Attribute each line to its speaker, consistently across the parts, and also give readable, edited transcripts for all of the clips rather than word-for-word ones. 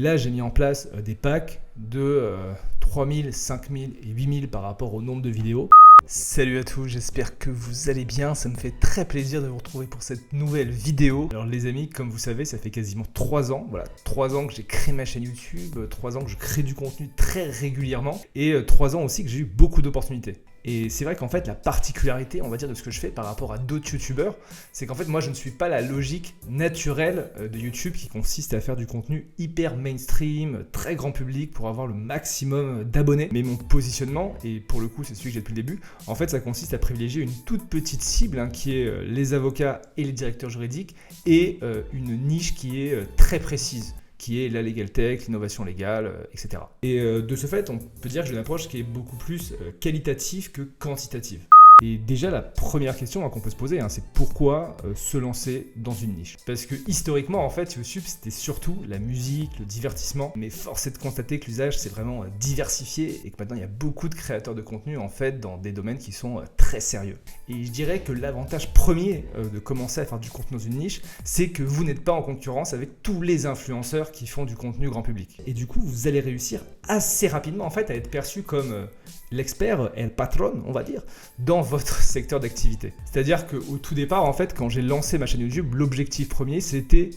Speaker 1: là, j'ai mis en place des packs de 3000, 5000 et 8000 par rapport au nombre de vidéos. Salut à tous, j'espère que vous allez bien, ça me fait très plaisir de vous retrouver pour cette nouvelle vidéo. Alors les amis, comme vous savez, ça fait quasiment 3 ans, voilà, 3 ans que j'ai créé ma chaîne YouTube, 3 ans que je crée du contenu très régulièrement et 3 ans aussi que j'ai eu beaucoup d'opportunités. Et c'est vrai qu'en fait, la particularité, on va dire, de ce que je fais par rapport à d'autres youtubeurs, c'est qu'en fait, moi, je ne suis pas la logique naturelle de YouTube qui consiste à faire du contenu hyper mainstream, très grand public pour avoir le maximum d'abonnés. Mais mon positionnement, et pour le coup, c'est celui que j'ai depuis le début, en fait, ça consiste à privilégier une toute petite cible qui est les avocats et les directeurs juridiques et une niche qui est très précise, qui est la legal tech, l'innovation légale, etc. Et de ce fait, on peut dire que j'ai une approche qui est beaucoup plus qualitative que quantitative. Et déjà, la première question qu'on peut se poser, c'est pourquoi se lancer dans une niche? Parce que historiquement, en fait, YouTube, c'était surtout la musique, le divertissement. Mais force est de constater que l'usage s'est vraiment diversifié et que maintenant, il y a beaucoup de créateurs de contenu, en fait, dans des domaines qui sont très sérieux. Et je dirais que l'avantage premier de commencer à faire du contenu dans une niche, c'est que vous n'êtes pas en concurrence avec tous les influenceurs qui font du contenu grand public. Et du coup, vous allez réussir assez rapidement, en fait, à être perçu comme l'expert et le patron, on va dire, dans votre secteur d'activité. C'est-à-dire qu'au tout départ, en fait, quand j'ai lancé ma chaîne YouTube, l'objectif premier, c'était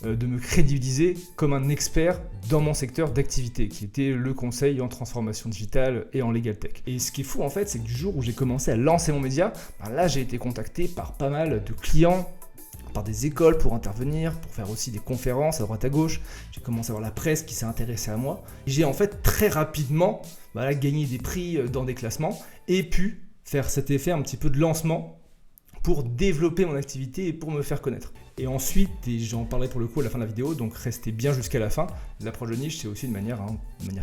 Speaker 1: de me crédibiliser comme un expert dans mon secteur d'activité, qui était le conseil en transformation digitale et en legal tech. Et ce qui est fou, en fait, c'est que du jour où j'ai commencé à lancer mon média, là, j'ai été contacté par pas mal de clients, par des écoles pour intervenir, pour faire aussi des conférences à droite à gauche. J'ai commencé à voir la presse qui s'est intéressée à moi. J'ai en fait très rapidement gagné des prix dans des classements et pu faire cet effet un petit peu de lancement pour développer mon activité et pour me faire connaître. Et ensuite, et j'en parlerai pour le coup à la fin de la vidéo, donc restez bien jusqu'à la fin, l'approche de niche, c'est aussi une manière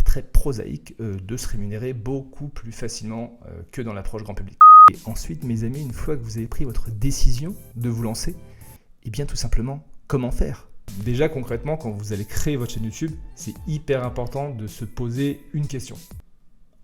Speaker 1: très prosaïque de se rémunérer beaucoup plus facilement que dans l'approche grand public. Et ensuite, mes amis, une fois que vous avez pris votre décision de vous lancer, et bien tout simplement, comment faire? Déjà concrètement, quand vous allez créer votre chaîne YouTube, c'est hyper important de se poser une question.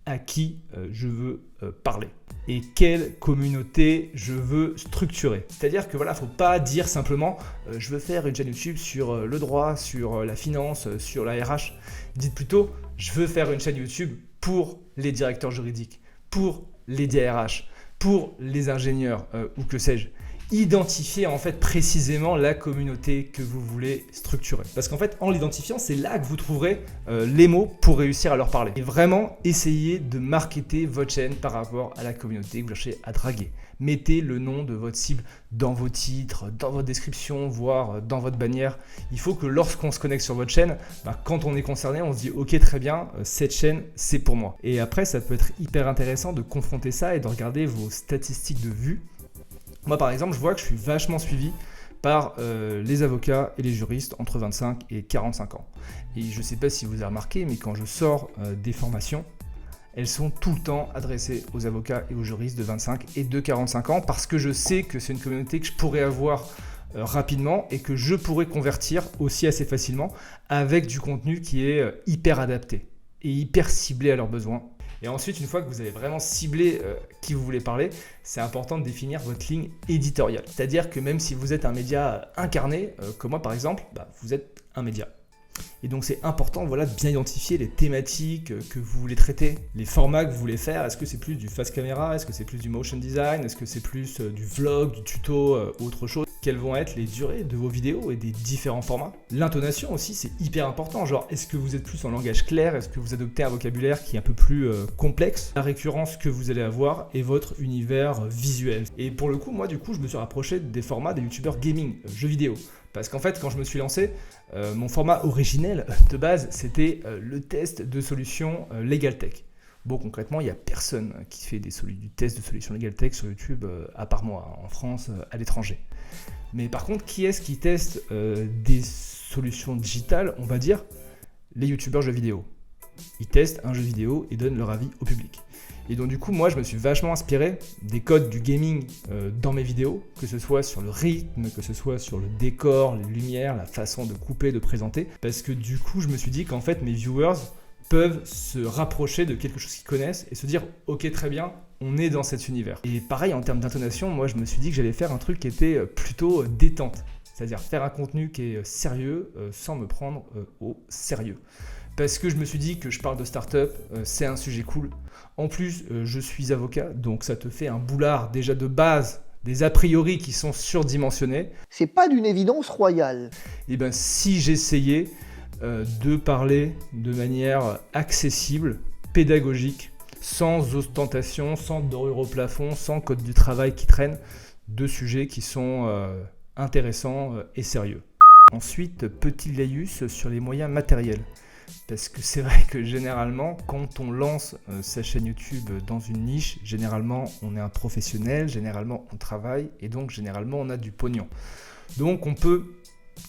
Speaker 1: À qui je veux parler? Et quelle communauté je veux structurer? C'est-à-dire que voilà, faut pas dire simplement je veux faire une chaîne YouTube sur le droit, sur la finance, sur la RH. Dites plutôt je veux faire une chaîne YouTube pour les directeurs juridiques, pour les DRH, pour les ingénieurs ou que sais-je. Identifier en fait précisément la communauté que vous voulez structurer. Parce qu'en fait, en l'identifiant, c'est là que vous trouverez les mots pour réussir à leur parler. Et vraiment, essayez de marketer votre chaîne par rapport à la communauté que vous cherchez à draguer. Mettez le nom de votre cible dans vos titres, dans votre description, voire dans votre bannière. Il faut que lorsqu'on se connecte sur votre chaîne, quand on est concerné, on se dit « Ok, très bien, cette chaîne, c'est pour moi ». Et après, ça peut être hyper intéressant de confronter ça et de regarder vos statistiques de vues. Moi, par exemple, je vois que je suis vachement suivi par les avocats et les juristes entre 25 et 45 ans. Et je ne sais pas si vous avez remarqué, mais quand je sors des formations, elles sont tout le temps adressées aux avocats et aux juristes de 25 et de 45 ans parce que je sais que c'est une communauté que je pourrais avoir rapidement et que je pourrais convertir aussi assez facilement avec du contenu qui est hyper adapté et hyper ciblé à leurs besoins. Et ensuite, une fois que vous avez vraiment ciblé qui vous voulez parler, c'est important de définir votre ligne éditoriale. C'est-à-dire que même si vous êtes un média incarné, comme moi par exemple, vous êtes un média. Et donc c'est important de bien identifier les thématiques que vous voulez traiter, les formats que vous voulez faire. Est-ce que c'est plus du face caméra? Est-ce que c'est plus du motion design? Est-ce que c'est plus du vlog, du tuto ou autre chose? Quelles vont être les durées de vos vidéos et des différents formats? L'intonation aussi, c'est hyper important. Genre, est-ce que vous êtes plus en langage clair? Est-ce que vous adoptez un vocabulaire qui est un peu plus complexe? La récurrence que vous allez avoir et votre univers visuel. Et pour le coup, moi, du coup, je me suis rapproché des formats des youtubeurs gaming, jeux vidéo. Parce qu'en fait, quand je me suis lancé, mon format originel de base, c'était le test de solutions legal tech. Bon, concrètement, il n'y a personne qui fait du test de solutions legal tech sur YouTube, à part moi, en France, à l'étranger. Mais par contre, qui est-ce qui teste des solutions digitales? On va dire les youtubeurs jeux vidéo. Ils testent un jeu vidéo et donnent leur avis au public. Et donc du coup, moi, je me suis vachement inspiré des codes du gaming dans mes vidéos, que ce soit sur le rythme, que ce soit sur le décor, les lumières, la façon de couper, de présenter. Parce que du coup, je me suis dit qu'en fait, mes viewers peuvent se rapprocher de quelque chose qu'ils connaissent et se dire « Ok, très bien, on est dans cet univers ». Et pareil, en termes d'intonation, moi, je me suis dit que j'allais faire un truc qui était plutôt détente. C'est-à-dire faire un contenu qui est sérieux sans me prendre au sérieux. Parce que je me suis dit que je parle de start-up, c'est un sujet cool. En plus, je suis avocat, donc ça te fait un boulard déjà de base, des a priori qui sont surdimensionnés.
Speaker 2: C'est pas d'une évidence royale.
Speaker 1: Et bien si j'essayais de parler de manière accessible, pédagogique, sans ostentation, sans dorure au plafond, sans code du travail qui traîne, de sujets qui sont intéressants et sérieux. Ensuite, petit laïus sur les moyens matériels. Parce que c'est vrai que généralement, quand on lance sa chaîne YouTube dans une niche, généralement on est un professionnel, généralement on travaille et donc généralement on a du pognon. Donc on peut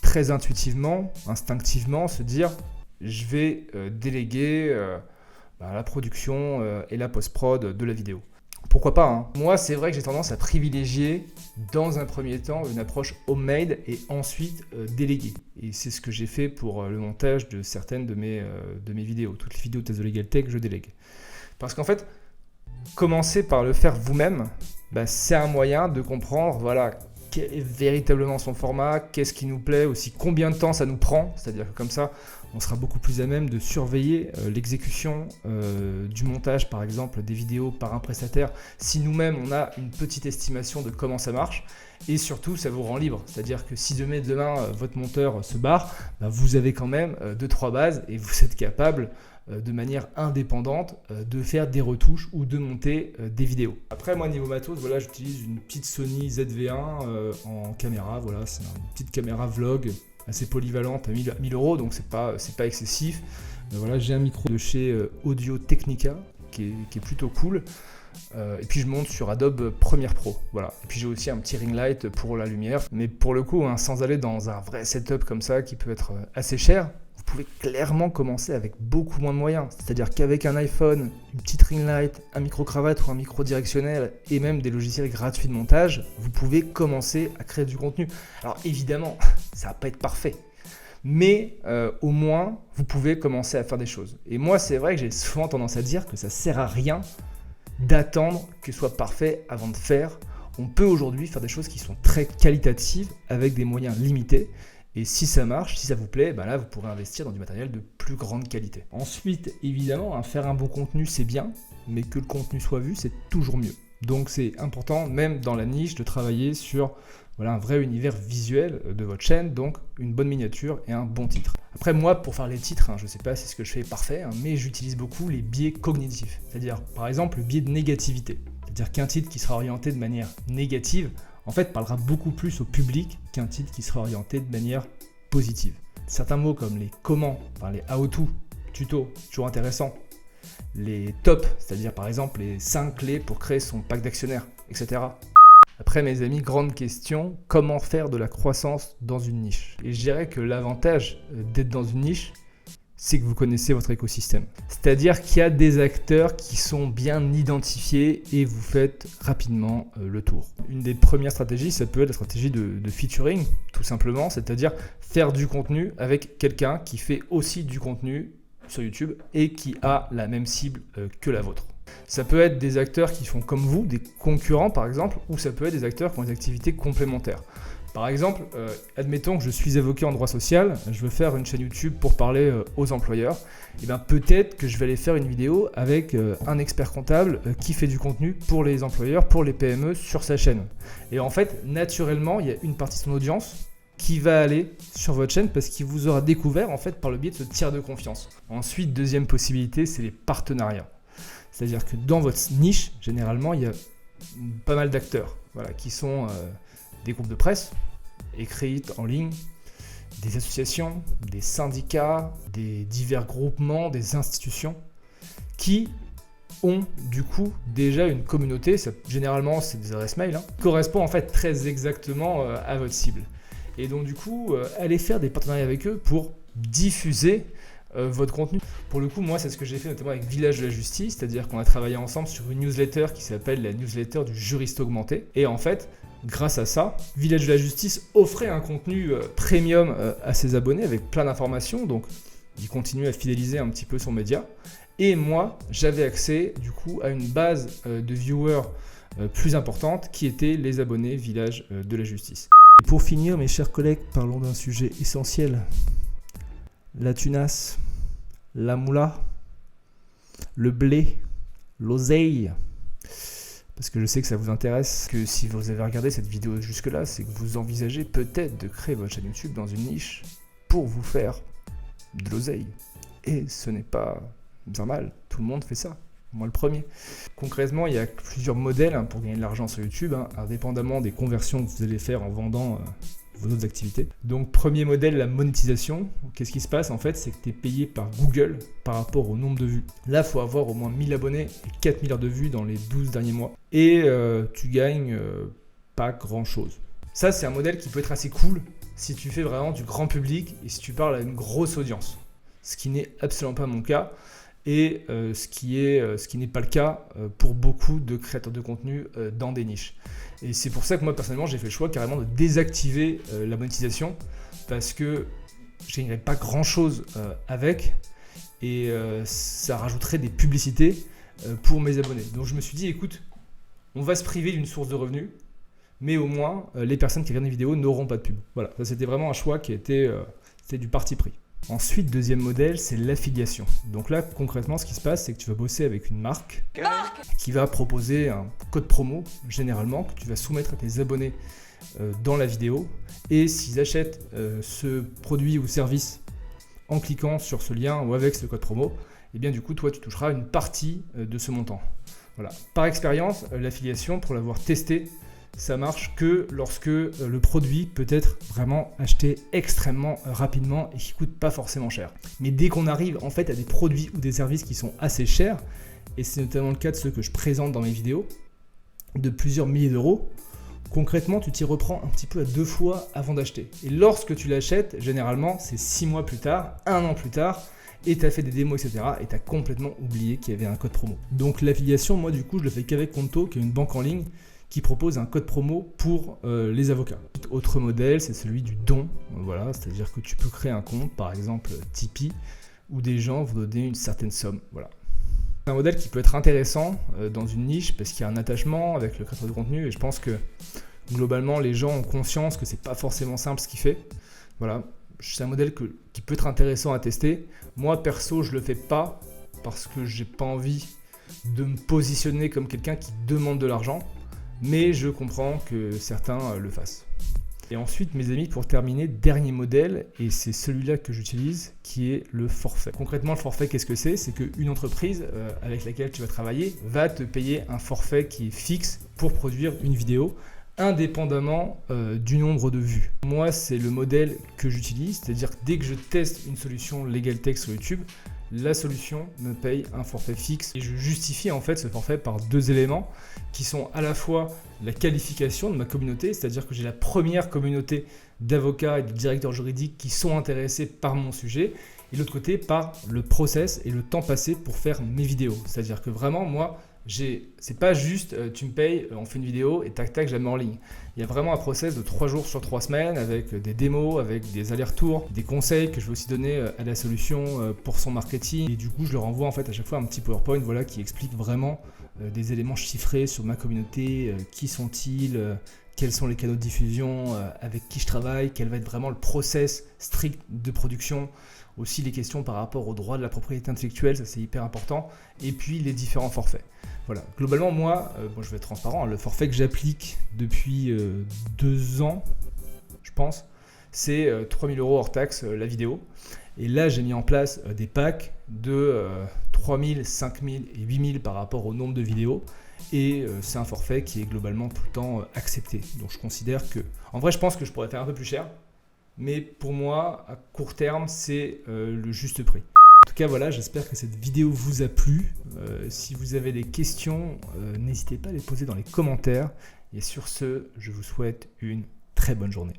Speaker 1: très intuitivement, instinctivement se dire je vais déléguer la production et la post-prod de la vidéo. Pourquoi pas, hein. Moi, c'est vrai que j'ai tendance à privilégier dans un premier temps une approche homemade et ensuite déléguer. Et c'est ce que j'ai fait pour le montage de certaines de mes vidéos. Toutes les vidéos de Test de Legal Tech, je délègue. Parce qu'en fait, commencer par le faire vous-même, c'est un moyen de comprendre quel est véritablement son format, qu'est-ce qui nous plaît, aussi combien de temps ça nous prend. C'est-à-dire que comme ça, on sera beaucoup plus à même de surveiller l'exécution du montage, par exemple, des vidéos par un prestataire, si nous-mêmes on a une petite estimation de comment ça marche. Et surtout, ça vous rend libre. C'est-à-dire que si demain votre monteur se barre, vous avez quand même 2-3 bases et vous êtes capable de manière indépendante de faire des retouches ou de monter des vidéos. Après, moi, niveau matos, j'utilise une petite Sony ZV-1 en caméra. Voilà, c'est une petite caméra vlog assez polyvalente à 1000 €, donc c'est pas excessif. J'ai un micro de chez Audio Technica qui est plutôt cool. Et puis je monte sur Adobe Premiere Pro. Voilà. Et puis j'ai aussi un petit ring light pour la lumière. Mais pour le coup, sans aller dans un vrai setup comme ça qui peut être assez cher, vous pouvez clairement commencer avec beaucoup moins de moyens. C'est-à-dire qu'avec un iPhone, une petite ring light, un micro-cravate ou un micro directionnel et même des logiciels gratuits de montage, vous pouvez commencer à créer du contenu. Alors évidemment, ça va pas être parfait. Mais au moins, vous pouvez commencer à faire des choses. Et moi, c'est vrai que j'ai souvent tendance à dire que ça sert à rien d'attendre que ce soit parfait avant de faire. On peut aujourd'hui faire des choses qui sont très qualitatives avec des moyens limités. Et si ça marche, si ça vous plaît, là vous pourrez investir dans du matériel de plus grande qualité. Ensuite, évidemment, faire un bon contenu c'est bien, mais que le contenu soit vu c'est toujours mieux. Donc c'est important, même dans la niche, de travailler sur un vrai univers visuel de votre chaîne, donc une bonne miniature et un bon titre. Après moi, pour faire les titres, je ne sais pas si ce que je fais est parfait, mais j'utilise beaucoup les biais cognitifs. C'est-à-dire, par exemple, le biais de négativité. C'est-à-dire qu'un titre qui sera orienté de manière négative, en fait, parlera beaucoup plus au public qu'un titre qui sera orienté de manière positive. Certains mots comme les comment, les how-to, tuto, toujours intéressant. Les top, c'est-à-dire par exemple les 5 clés pour créer son pack d'actionnaires, etc. Après mes amis, grande question, comment faire de la croissance dans une niche? Et je dirais que l'avantage d'être dans une niche, c'est que vous connaissez votre écosystème. C'est-à-dire qu'il y a des acteurs qui sont bien identifiés et vous faites rapidement le tour. Une des premières stratégies, ça peut être la stratégie de featuring, tout simplement, c'est-à-dire faire du contenu avec quelqu'un qui fait aussi du contenu sur YouTube et qui a la même cible que la vôtre. Ça peut être des acteurs qui font comme vous, des concurrents par exemple, ou ça peut être des acteurs qui ont des activités complémentaires. Par exemple, admettons que je suis avocat en droit social, je veux faire une chaîne YouTube pour parler aux employeurs, et peut-être que je vais aller faire une vidéo avec un expert comptable qui fait du contenu pour les employeurs, pour les PME sur sa chaîne. Et en fait, naturellement, il y a une partie de son audience qui va aller sur votre chaîne parce qu'il vous aura découvert en fait par le biais de ce tiers de confiance. Ensuite, deuxième possibilité, c'est les partenariats. C'est-à-dire que dans votre niche, généralement, il y a pas mal d'acteurs qui sont des groupes de presse, écrites en ligne, des associations, des syndicats, des divers groupements, des institutions qui ont du coup déjà une communauté, généralement c'est des adresses mail, qui correspond en fait très exactement à votre cible. Et donc du coup, allez faire des partenariats avec eux pour diffuser votre contenu. Pour le coup, moi, c'est ce que j'ai fait notamment avec Village de la Justice, c'est-à-dire qu'on a travaillé ensemble sur une newsletter qui s'appelle la newsletter du juriste augmenté. Et en fait, grâce à ça, Village de la Justice offrait un contenu premium à ses abonnés avec plein d'informations, donc il continue à fidéliser un petit peu son média. Et moi, j'avais accès du coup à une base de viewers plus importante qui étaient les abonnés Village de la Justice. Pour finir, mes chers collègues, parlons d'un sujet essentiel. La tunasse, la moula, le blé, l'oseille. Parce que je sais que ça vous intéresse, que si vous avez regardé cette vidéo jusque-là, c'est que vous envisagez peut-être de créer votre chaîne YouTube dans une niche pour vous faire de l'oseille. Et ce n'est pas normal, tout le monde fait ça. Moi le premier. Concrètement, il y a plusieurs modèles pour gagner de l'argent sur YouTube, indépendamment des conversions que vous allez faire en vendant vos autres activités. Donc premier modèle, la monétisation. Qu'est-ce qui se passe en fait, c'est que tu es payé par Google par rapport au nombre de vues. Là, il faut avoir au moins 1000 abonnés et 4000 heures de vues dans les 12 derniers mois. Et tu gagnes pas grand-chose. Ça, c'est un modèle qui peut être assez cool si tu fais vraiment du grand public et si tu parles à une grosse audience. Ce qui n'est absolument pas mon cas. Et ce qui n'est pas le cas pour beaucoup de créateurs de contenu dans des niches. Et c'est pour ça que moi personnellement j'ai fait le choix carrément de désactiver la monétisation parce que je ne gagnerais pas grand chose avec et ça rajouterait des publicités pour mes abonnés. Donc je me suis dit écoute, on va se priver d'une source de revenus, mais au moins les personnes qui regardent les vidéos n'auront pas de pub. Voilà, ça c'était vraiment un choix qui était du parti pris. Ensuite, deuxième modèle, c'est l'affiliation. Donc là, concrètement, ce qui se passe, c'est que tu vas bosser avec une marque qui va proposer un code promo, généralement, que tu vas soumettre à tes abonnés dans la vidéo. Et s'ils achètent ce produit ou service en cliquant sur ce lien ou avec ce code promo, et bien du coup, toi, tu toucheras une partie de ce montant. Voilà. Par expérience, l'affiliation, pour l'avoir testé, ça marche que lorsque le produit peut être vraiment acheté extrêmement rapidement et qui coûte pas forcément cher. Mais dès qu'on arrive en fait à des produits ou des services qui sont assez chers, et c'est notamment le cas de ceux que je présente dans mes vidéos, de plusieurs milliers d'euros, concrètement tu t'y reprends un petit peu à 2 fois avant d'acheter. Et lorsque tu l'achètes, généralement c'est 6 mois plus tard, 1 an plus tard, et tu as fait des démos, etc. Et tu as complètement oublié qu'il y avait un code promo. Donc l'affiliation, moi du coup je le fais qu'avec Conto, qui est une banque en ligne, qui propose un code promo pour les avocats. Autre modèle, c'est celui du don. Voilà, c'est-à-dire que tu peux créer un compte, par exemple Tipeee, où des gens vont donner une certaine somme. Voilà. C'est un modèle qui peut être intéressant dans une niche parce qu'il y a un attachement avec le créateur de contenu et je pense que globalement les gens ont conscience que c'est pas forcément simple ce qu'il fait. Voilà, c'est un modèle qui peut être intéressant à tester. Moi perso, je le fais pas parce que j'ai pas envie de me positionner comme quelqu'un qui demande de l'argent. Mais je comprends que certains le fassent. Et ensuite, mes amis, pour terminer, dernier modèle, et c'est celui-là que j'utilise, qui est le forfait. Concrètement, le forfait, qu'est-ce que c'est? C'est qu'une entreprise avec laquelle tu vas travailler va te payer un forfait qui est fixe pour produire une vidéo, indépendamment du nombre de vues. Moi, c'est le modèle que j'utilise, c'est-à-dire que dès que je teste une solution LegalTech sur YouTube, la solution me paye un forfait fixe et je justifie en fait ce forfait par 2 éléments qui sont à la fois la qualification de ma communauté, c'est-à-dire que j'ai la première communauté d'avocats et de directeurs juridiques qui sont intéressés par mon sujet et de l'autre côté par le process et le temps passé pour faire mes vidéos. C'est-à-dire que vraiment moi, c'est pas juste tu me payes, on fait une vidéo et tac tac je la mets en ligne. Il y a vraiment un process de 3 jours sur 3 semaines avec des démos, avec des allers-retours, des conseils que je vais aussi donner à la solution pour son marketing. Et du coup je leur envoie en fait à chaque fois un petit PowerPoint voilà, qui explique vraiment des éléments chiffrés sur ma communauté, qui sont-ils, quels sont les canaux de diffusion, avec qui je travaille, quel va être vraiment le process strict de production, aussi les questions par rapport aux droits de la propriété intellectuelle, ça c'est hyper important, et puis les différents forfaits. Voilà, globalement moi, je vais être transparent, le forfait que j'applique depuis 2 ans, je pense, c'est 3 000 € hors taxe la vidéo. Et là j'ai mis en place des packs de 3 000, 5 000 et 8 000 par rapport au nombre de vidéos. Et c'est un forfait qui est globalement tout le temps accepté. Donc je considère que, en vrai je pense que je pourrais faire un peu plus cher, mais pour moi à court terme c'est le juste prix. En tout cas voilà, j'espère que cette vidéo vous a plu. Si vous avez des questions, n'hésitez pas à les poser dans les commentaires. Et sur ce, je vous souhaite une très bonne journée.